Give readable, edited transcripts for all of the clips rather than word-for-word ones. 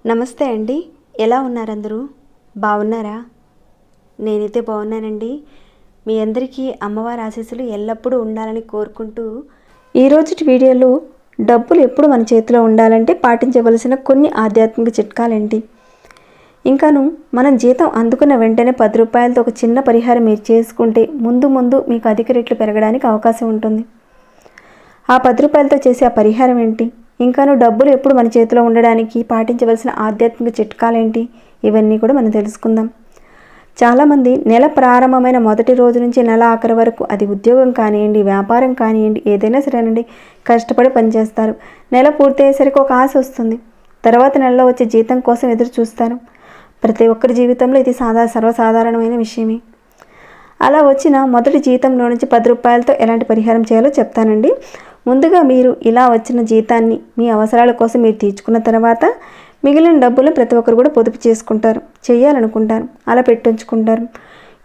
నమస్తే అండి, ఎలా ఉన్నారు అందరూ? బాగున్నారా? నేనైతే బాగున్నానండి. మీ అందరికీ అమ్మవారి ఆశీస్సులు ఎల్లప్పుడూ ఉండాలని కోరుకుంటూ ఈరోజు వీడియోలో డబ్బులు ఎప్పుడు మన చేతిలో ఉండాలంటే పాటించవలసిన కొన్ని ఆధ్యాత్మిక చిట్కాలేంటి, ఇంకాను మనం జీతం అందుకున్న వెంటనే 10 రూపాయలతో ఒక చిన్న పరిహారం మీరు చేసుకుంటే ముందు మీకు అధిక రేట్లు పెరగడానికి అవకాశం ఉంటుంది. ఆ 10 రూపాయలతో చేసే ఆ పరిహారం ఏంటి, ఇంకాను డబ్బులు ఎప్పుడు మన చేతిలో ఉండడానికి పాటించవలసిన ఆధ్యాత్మిక చిట్కాలేంటి, ఇవన్నీ కూడా మనం తెలుసుకుందాం. చాలామంది నెల ప్రారంభమైన మొదటి రోజు నుంచి నెల ఆఖరి వరకు, అది ఉద్యోగం కానివ్వండి, వ్యాపారం కానివ్వండి, ఏదైనా సరేనండి, కష్టపడి పనిచేస్తారు. నెల పూర్తయ్యేసరికి ఒక ఆశ వస్తుంది. తర్వాత నెలలో వచ్చే జీతం కోసం ఎదురు చూస్తారు. ప్రతి ఒక్కరి జీవితంలో ఇది సర్వసాధారణమైన విషయమే. అలా వచ్చిన మొదటి జీతంలో నుంచి 10 రూపాయలతో ఎలాంటి పరిహారం చేయాలో చెప్తానండి. ముందుగా మీరు ఇలా వచ్చిన జీతాన్ని మీ అవసరాల కోసం మీరు తీర్చుకున్న తర్వాత మిగిలిన డబ్బులు ప్రతి ఒక్కరు కూడా పొదుపు చేసుకుంటారు, చేయాలనుకుంటారు, అలా పెట్టుంచుకుంటారు.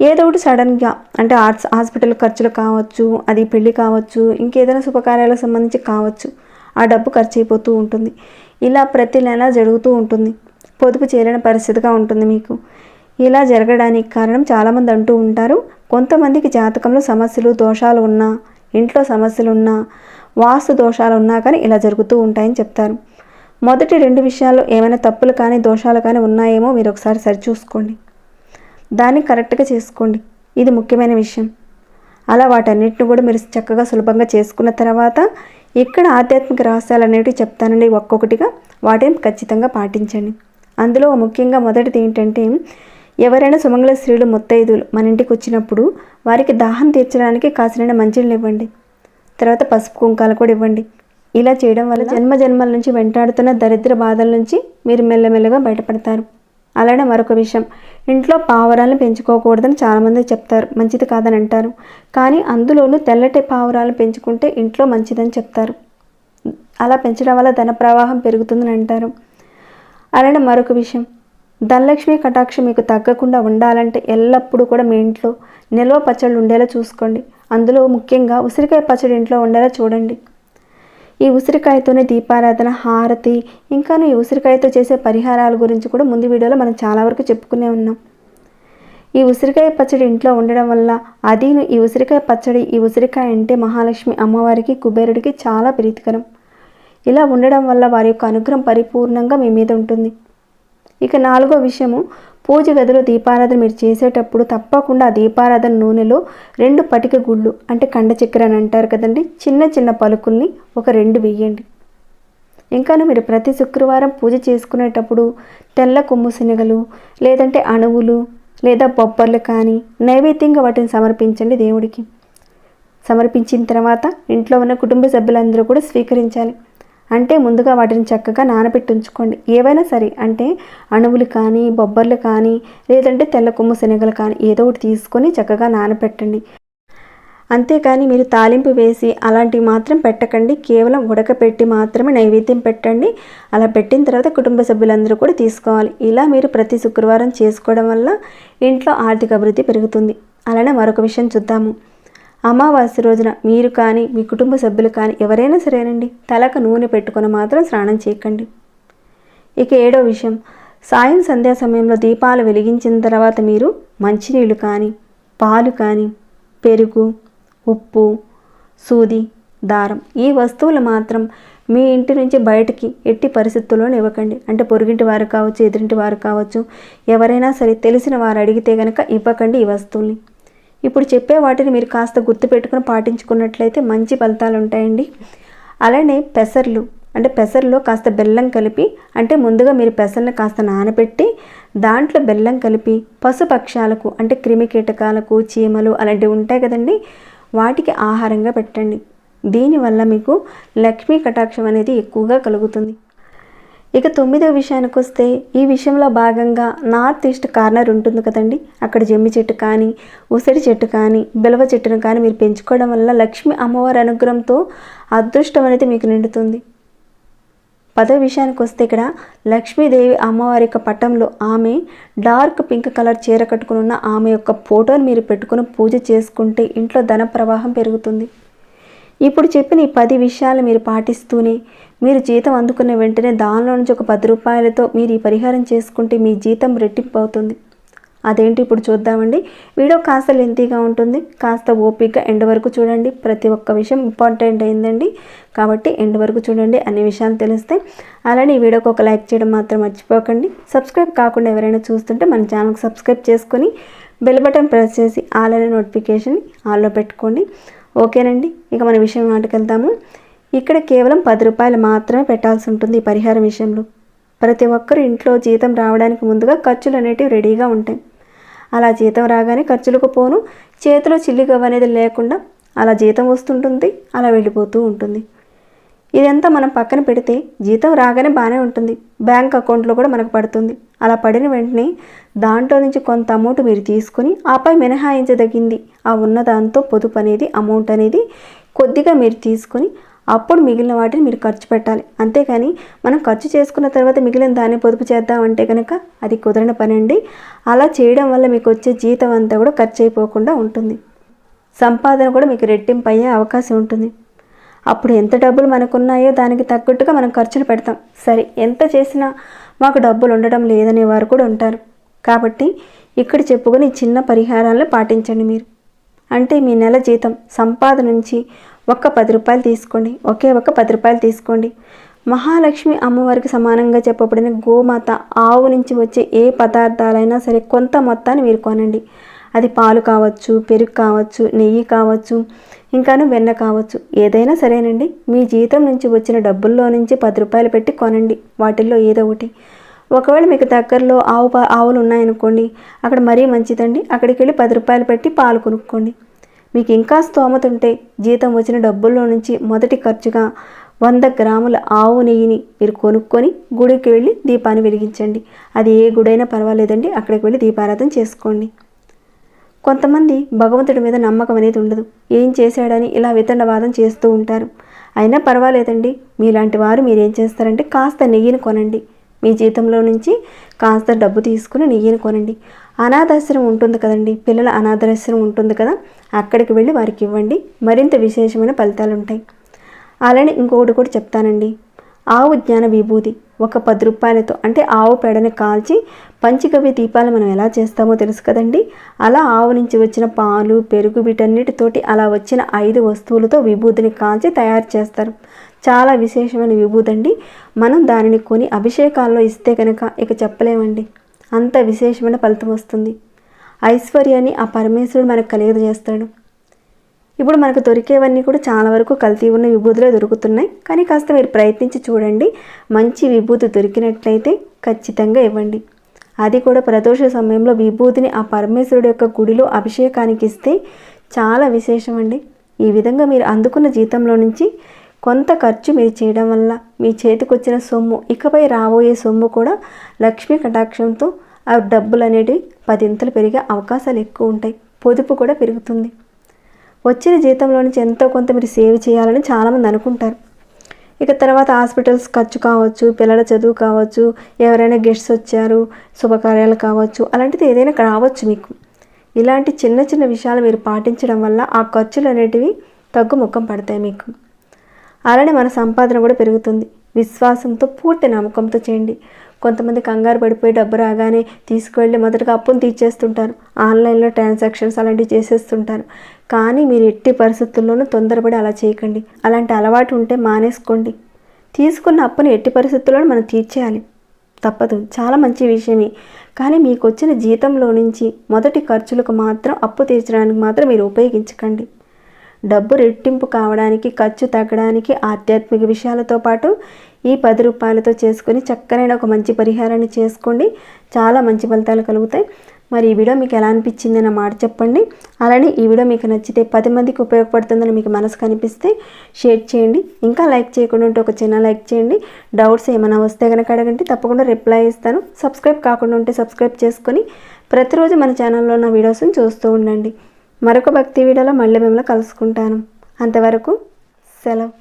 ఏదో ఒకటి సడన్గా అంటే హాస్పిటల్ ఖర్చులు కావచ్చు, అది పెళ్ళి కావచ్చు, ఇంకేదైనా శుభకార్యాలకు సంబంధించి కావచ్చు, ఆ డబ్బు ఖర్చు అయిపోతూ ఉంటుంది. ఇలా ప్రతి నెల జరుగుతూ ఉంటుంది. పొదుపు చేయలేని పరిస్థితిగా ఉంటుంది మీకు. ఇలా జరగడానికి కారణం చాలామంది అంటూ ఉంటారు, కొంతమందికి జాతకంలో సమస్యలు దోషాలు ఉన్నా, ఇంట్లో సమస్యలు ఉన్నా, వాస్తు దోషాలు ఉన్నా కానీ ఇలా జరుగుతూ ఉంటాయని చెప్తారు. మొదటి 2 విషయాల్లో ఏమైనా తప్పులు కానీ దోషాలు కానీ ఉన్నాయేమో మీరు ఒకసారి సరిచూసుకోండి, దాన్ని కరెక్ట్గా చేసుకోండి. ఇది ముఖ్యమైన విషయం. అలా వాటన్నిటిని కూడా మీరు చక్కగా సులభంగా చేసుకున్న తర్వాత ఇక్కడ ఆధ్యాత్మిక రహస్యాలు అనేవి చెప్తానండి. ఒక్కొక్కటిగా వాటిని ఖచ్చితంగా పాటించండి. అందులో ముఖ్యంగా మొదటిది ఏంటంటే, ఎవరైనా సుమంగళ స్త్రీలు ముత్తైదులు మన ఇంటికి వచ్చినప్పుడు వారికి దాహం తీర్చడానికి కాసినైనా మంచినీళ్ళు ఇవ్వండి. తర్వాత పసుపు కుంకాలు కూడా ఇవ్వండి. ఇలా చేయడం వల్ల జన్మల నుంచి వెంటాడుతున్న దరిద్ర బాధల నుంచి మీరు మెల్లమెల్లగా బయటపడతారు. అలానే మరొక విషయం, ఇంట్లో పావురాలను పెంచుకోకూడదని చాలామంది చెప్తారు, మంచిది కాదని అంటారు. కానీ అందులోనూ తెల్లటి పావురాలను పెంచుకుంటే ఇంట్లో మంచిదని చెప్తారు. అలా పెంచడం వల్ల ధన ప్రవాహం పెరుగుతుందని అంటారు. అలానే మరొక విషయం, ధనలక్ష్మి కటాక్షం మీకు తగ్గకుండా ఉండాలంటే ఎల్లప్పుడూ కూడా మీ ఇంట్లో నిల్వ పచ్చళ్ళు ఉండేలా చూసుకోండి. అందులో ముఖ్యంగా ఉసిరికాయ పచ్చడి ఇంట్లో ఉండేలా చూడండి. ఈ ఉసిరికాయతోనే దీపారాధన, హారతి, ఇంకాను ఈ ఉసిరికాయతో చేసే పరిహారాల గురించి కూడా ముందు వీడియోలో మనం చాలా వరకు చెప్పుకునే ఉన్నాం. ఈ ఉసిరికాయ పచ్చడి ఇంట్లో ఉండడం వల్ల ఈ ఉసిరికాయ అంటే మహాలక్ష్మి అమ్మవారికి, కుబేరుడికి చాలా ప్రీతికరం. ఇలా ఉండడం వల్ల వారి యొక్క అనుగ్రహం పరిపూర్ణంగా మీ మీద ఉంటుంది. ఇక 4వ విషయము, పూజ గదిలో దీపారాధన మీరు చేసేటప్పుడు తప్పకుండా ఆ దీపారాధన నూనెలో 2 పటిక గుళ్ళు అంటే కండ చక్కెర అని అంటారు కదండి, చిన్న పలుకుల్ని ఒక 2 వేయండి. ఇంకాను మీరు ప్రతి శుక్రవారం పూజ చేసుకునేటప్పుడు తెల్ల కొమ్ము శనగలు లేదంటే అణువులు లేదా బొబ్బర్లు కానీ నైవేద్యంగా వాటిని సమర్పించండి దేవుడికి. సమర్పించిన తర్వాత ఇంట్లో ఉన్న కుటుంబ సభ్యులందరూ కూడా స్వీకరించాలి. అంటే ముందుగా వాటిని చక్కగా నానబెట్టి ఉంచుకోండి. ఏవైనా సరే, అంటే అణువులు కానీ, బొబ్బర్లు కానీ, లేదంటే తెల్ల కొమ్ము శనగలు కానీ ఏదో ఒకటి తీసుకొని చక్కగా నానబెట్టండి. అంతేకాని మీరు తాలింపు వేసి అలాంటివి మాత్రం పెట్టకండి. కేవలం ఉడకపెట్టి మాత్రమే నైవేద్యం పెట్టండి. అలా పెట్టిన తర్వాత కుటుంబ సభ్యులందరూ కూడా తీసుకోవాలి. ఇలా మీరు ప్రతి శుక్రవారం చేసుకోవడం వల్ల ఇంట్లో ఆర్థిక అభివృద్ధి పెరుగుతుంది. అలానే మరొక విషయం చూద్దాము. అమావాస్య రోజున మీరు కానీ, మీ కుటుంబ సభ్యులు కానీ ఎవరైనా సరేనండి, తలకు నూనె పెట్టుకొని మాత్రం స్నానం చేయకండి. ఇక 7వ విషయం, సాయం సంధ్యా సమయంలో దీపాలు వెలిగించిన తర్వాత మీరు మంచినీళ్ళు కానీ, పాలు కానీ, పెరుగు, ఉప్పు, సూది, దారం ఈ వస్తువులు మాత్రం మీ ఇంటి నుంచి బయటికి ఎట్టి పరిస్థితుల్లోనే ఇవ్వకండి. అంటే పొరుగింటి వారు కావచ్చు, ఎదురింటి వారు కావచ్చు, ఎవరైనా సరే తెలిసిన వారు అడిగితే కనుక ఇవ్వకండి ఈ వస్తువుల్ని. ఇప్పుడు చెప్పే వాటిని మీరు కాస్త గుర్తుపెట్టుకుని పాటించుకున్నట్లయితే మంచి ఫలితాలు ఉంటాయండి. అలానే పెసర్లో కాస్త బెల్లం కలిపి, అంటే ముందుగా మీరు పెసర్ని కాస్త నానబెట్టి దాంట్లో బెల్లం కలిపి పశుపక్షాలకు అంటే క్రిమి కీటకాలకు, చీమలు అలాంటివి ఉంటాయి కదండి, వాటికి ఆహారంగా పెట్టండి. దీనివల్ల మీకు లక్ష్మీ కటాక్షం అనేది ఎక్కువగా కలుగుతుంది. ఇక 9వ విషయానికి వస్తే, ఈ విషయంలో భాగంగా నార్త్ ఈస్ట్ కార్నర్ ఉంటుంది కదండి, అక్కడ జమ్మి చెట్టు కానీ, ఉసిరి చెట్టు కానీ, బిలవ చెట్టును కానీ మీరు పెంచుకోవడం వల్ల లక్ష్మీ అమ్మవారి అనుగ్రహంతో అదృష్టం అనేది మీకు నిండుతుంది. 10వ విషయానికి వస్తే ఇక్కడ లక్ష్మీదేవి అమ్మవారి యొక్క పటంలో ఆమె డార్క్ పింక్ కలర్ చీర కట్టుకుని ఉన్న ఆమె యొక్క ఫోటోని మీరు పెట్టుకుని పూజ చేసుకుంటే ఇంట్లో ధన ప్రవాహం పెరుగుతుంది. ఇప్పుడు చెప్పిన ఈ 10 విషయాలు మీరు పాటిస్తూనే మీరు జీతం అందుకున్న వెంటనే దానిలో నుంచి ఒక 10 రూపాయలతో మీరు ఈ పరిహారం చేసుకుంటే మీ జీతం రెట్టింపు అవుతుంది. అదేంటి ఇప్పుడు చూద్దామండి. వీడియో కాస్త లెంతీగా ఉంటుంది, కాస్త ఓపికగా ఎండ్ వరకు చూడండి. ప్రతి ఒక్క విషయం ఇంపార్టెంట్ అయిందండి కాబట్టి ఎండ్ వరకు చూడండి, అన్ని విషయాలు తెలుస్తాయి. అలానే ఈ వీడియోకి ఒక లైక్ చేయడం మాత్రం మర్చిపోకండి. సబ్స్క్రైబ్ కాకుండా ఎవరైనా చూస్తుంటే మన ఛానల్కి సబ్స్క్రైబ్ చేసుకొని బెల్ బటన్ ప్రెస్ చేసి ఆల్ అనే నోటిఫికేషన్ ఆల్లో పెట్టుకోండి. ఓకేనండి, ఇక మన విషయం మాటకి వెళ్తాము. ఇక్కడ కేవలం 10 రూపాయలు మాత్రమే పెట్టాల్సి ఉంటుంది ఈ పరిహారం విషయంలో. ప్రతి ఒక్కరు ఇంట్లో జీతం రావడానికి ముందుగా ఖర్చులు అనేటివి రెడీగా ఉంటాయి. అలా జీతం రాగానే ఖర్చులకు పోను, చేతిలో చిల్లిగవ్వ అనేది లేకుండా అలా జీతం వస్తుంటుంది, అలా వెళ్ళిపోతూ ఉంటుంది. ఇదంతా మనం పక్కన పెడితే జీతం రాగానే బాగానే ఉంటుంది, బ్యాంక్ అకౌంట్లో కూడా మనకు పడుతుంది. అలా పడిన వెంటనే దాంట్లో నుంచి కొంత అమౌంట్ మీరు తీసుకొని ఆపై మినహాయించదగింది ఆ ఉన్న దాంతో పొదుపు అనేది అమౌంట్ అనేది కొద్దిగా మీరు తీసుకొని అప్పుడు మిగిలిన వాటిని మీరు ఖర్చు పెట్టాలి. అంతేకాని మనం ఖర్చు చేసుకున్న తర్వాత మిగిలిన దాన్ని పొదుపు చేద్దామంటే కనుక అది కుదరని పని అండి. అలా చేయడం వల్ల మీకు వచ్చే జీతం అంతా కూడా ఖర్చు అయిపోకుండా ఉంటుంది, సంపాదన కూడా మీకు రెట్టింపు అయ్యే అవకాశం ఉంటుంది. అప్పుడు ఎంత డబ్బులు మనకున్నాయో దానికి తగ్గట్టుగా మనం ఖర్చులు పెడతాం. సరే, ఎంత చేసినా మాకు డబ్బులు ఉండడం లేదనే వారు కూడా ఉంటారు. కాబట్టి ఇక్కడ చెప్పుకొని చిన్న పరిహారాలను పాటించండి మీరు. అంటే మీ నెల జీతం సంపాదన నుంచి ఒక్క 10 రూపాయలు తీసుకోండి, ఒకే ఒక్క 10 రూపాయలు తీసుకోండి. మహాలక్ష్మి అమ్మవారికి సమానంగా చెప్పబడిన గోమాత ఆవు నుంచి వచ్చే ఏ పదార్థాలైనా సరే కొంత మొత్తాన్ని మీరు కొనండి. అది పాలు కావచ్చు, పెరుగు కావచ్చు, నెయ్యి కావచ్చు, ఇంకాను వెన్న కావచ్చు, ఏదైనా సరేనండి. మీ జీతం నుంచి వచ్చిన డబ్బుల్లో నుంచి 10 రూపాయలు పెట్టి కొనండి వాటిల్లో ఏదో ఒకటి. ఒకవేళ మీకు దగ్గరలో ఆవులు ఉన్నాయనుకోండి, అక్కడ మరీ మంచిదండి, అక్కడికి వెళ్ళి 10 రూపాయలు పెట్టి పాలు కొనుక్కోండి. మీకు ఇంకా స్తోమత ఉంటే జీతం వచ్చిన డబ్బుల్లో నుంచి మొదటి ఖర్చుగా 100 గ్రాముల ఆవు నెయ్యిని మీరు కొనుక్కొని గుడికి వెళ్ళి దీపాన్ని వెలిగించండి. అది ఏ గుడైనా పర్వాలేదండి, అక్కడికి వెళ్ళి దీపారాధన చేసుకోండి. కొంతమంది భగవంతుడి మీద నమ్మకం అనేది ఉండదు, ఏం చేశాడని ఇలా వితండవాదం చేస్తూ ఉంటారు. అయినా పర్వాలేదండి, మీలాంటి వారు మీరేం చేస్తారంటే కాస్త నెయ్యిని కొనండి. మీ జీతంలో నుంచి కాస్త డబ్బు తీసుకుని నెయ్యిని కొనండి. అనాథాశ్రమం ఉంటుంది కదండి, పిల్లల అనాథాశ్రమం ఉంటుంది కదా, అక్కడికి వెళ్ళి వారికి ఇవ్వండి. మరింత విశేషమైన ఫలితాలు ఉంటాయి. అలానే ఇంకొకటి కూడా చెప్తానండి. ఆవు జ్ఞాన విభూతి ఒక 10 రూపాయలతో, అంటే ఆవు పేడని కాల్చి పంచగవ్య దీపాలు మనం ఎలా చేస్తామో తెలుసు కదండి. అలా ఆవు నుంచి వచ్చిన పాలు, పెరుగు వీటన్నిటితోటి అలా వచ్చిన 5 వస్తువులతో విభూతిని కాల్చి తయారు చేస్తారు. చాలా విశేషమైన విభూతి అండి. మనం దానిని కొని అభిషేకాల్లో ఇస్తే కనుక ఇక చెప్పలేమండి, అంత విశేషమైన ఫలితం వస్తుంది. ఐశ్వర్యాన్ని ఆ పరమేశ్వరుడు మనకు కలిగజేస్తాడు. ఇప్పుడు మనకు దొరికేవన్నీ కూడా చాలా వరకు కల్తీ ఉన్న విభూతులే దొరుకుతున్నాయి. కానీ కాస్త మీరు ప్రయత్నించి చూడండి, మంచి విభూతి దొరికినట్లయితే ఖచ్చితంగా ఇవ్వండి. అది కూడా ప్రదోష సమయంలో విభూతిని ఆ పరమేశ్వరుడు యొక్క గుడిలో అభిషేకానికి ఇస్తే చాలా విశేషం అండి. ఈ విధంగా మీరు అందుకున్న జీతంలో నుంచి కొంత ఖర్చు మీరు చేయడం వల్ల మీ చేతికి వచ్చిన సొమ్ము, ఇకపై రాబోయే సొమ్ము కూడా లక్ష్మీ కటాక్షంతో ఆ డబ్బులు అనేటివి 10 పెరిగే అవకాశాలు ఎక్కువ ఉంటాయి. పొదుపు కూడా పెరుగుతుంది. వచ్చిన జీతంలో నుంచి ఎంతో కొంత మీరు సేవ్ చేయాలని చాలామంది అనుకుంటారు. ఇక తర్వాత హాస్పిటల్స్ ఖర్చు కావచ్చు, పిల్లల చదువు కావచ్చు, ఎవరైనా గెస్ట్స్ వచ్చారు, శుభకార్యాలు కావచ్చు, అలాంటిది ఏదైనా రావచ్చు మీకు. ఇలాంటి చిన్న చిన్న విషయాలు మీరు పాటించడం వల్ల ఆ ఖర్చులు అనేటివి తగ్గుముఖం పడతాయి మీకు. అలానే మన సంపాదన కూడా పెరుగుతుంది. విశ్వాసంతో పూర్తి నమ్మకంతో చేయండి. కొంతమంది కంగారు పడిపోయి డబ్బు రాగానే తీసుకువెళ్ళి మొదటగా అప్పును తీర్చేస్తుంటారు, ఆన్లైన్లో ట్రాన్సాక్షన్స్ అలాంటివి చేసేస్తుంటారు. కానీ మీరు ఎట్టి పరిస్థితుల్లోనూ తొందరపడి అలా చేయకండి. అలాంటి అలవాటు ఉంటే మానేసుకోండి. తీసుకున్న అప్పుని ఎట్టి పరిస్థితుల్లోనూ మనం తీర్చేయాలి, తప్పదు, చాలా మంచి విషయమే. కానీ మీకు వచ్చిన జీతంలో నుంచి మొదటి ఖర్చులకు మాత్రం అప్పు తీర్చడానికి మాత్రం మీరు ఉపయోగించకండి. డబ్బు రెట్టింపు కావడానికి, ఖర్చు తగ్గడానికి ఆధ్యాత్మిక విషయాలతో పాటు ఈ 10 రూపాయలతో చేసుకొని చక్కనైన ఒక మంచి పరిహారాన్ని చేసుకోండి. చాలా మంచి ఫలితాలు కలుగుతాయి. మరి ఈ వీడియో మీకు ఎలా అనిపించింది అన్న మాట చెప్పండి. అలానే ఈ వీడియో మీకు నచ్చితే 10 మందికి ఉపయోగపడుతుందని మీకు మనసుకు అనిపిస్తే షేర్ చేయండి. ఇంకా లైక్ చేయకుండా ఉంటే ఒక చిన్న లైక్ చేయండి. డౌట్స్ ఏమైనా వస్తే కనుక అడగండి, తప్పకుండా రిప్లై ఇస్తాను. సబ్స్క్రైబ్ కాకుండా ఉంటే సబ్స్క్రైబ్ చేసుకొని ప్రతిరోజు మన ఛానల్లో ఉన్న వీడియోస్ని చూస్తూ ఉండండి. మరొక భక్తి వీడియోలో మళ్ళీ మిమ్మల్ని కలుసుకుంటాను. అంతవరకు సెలవు.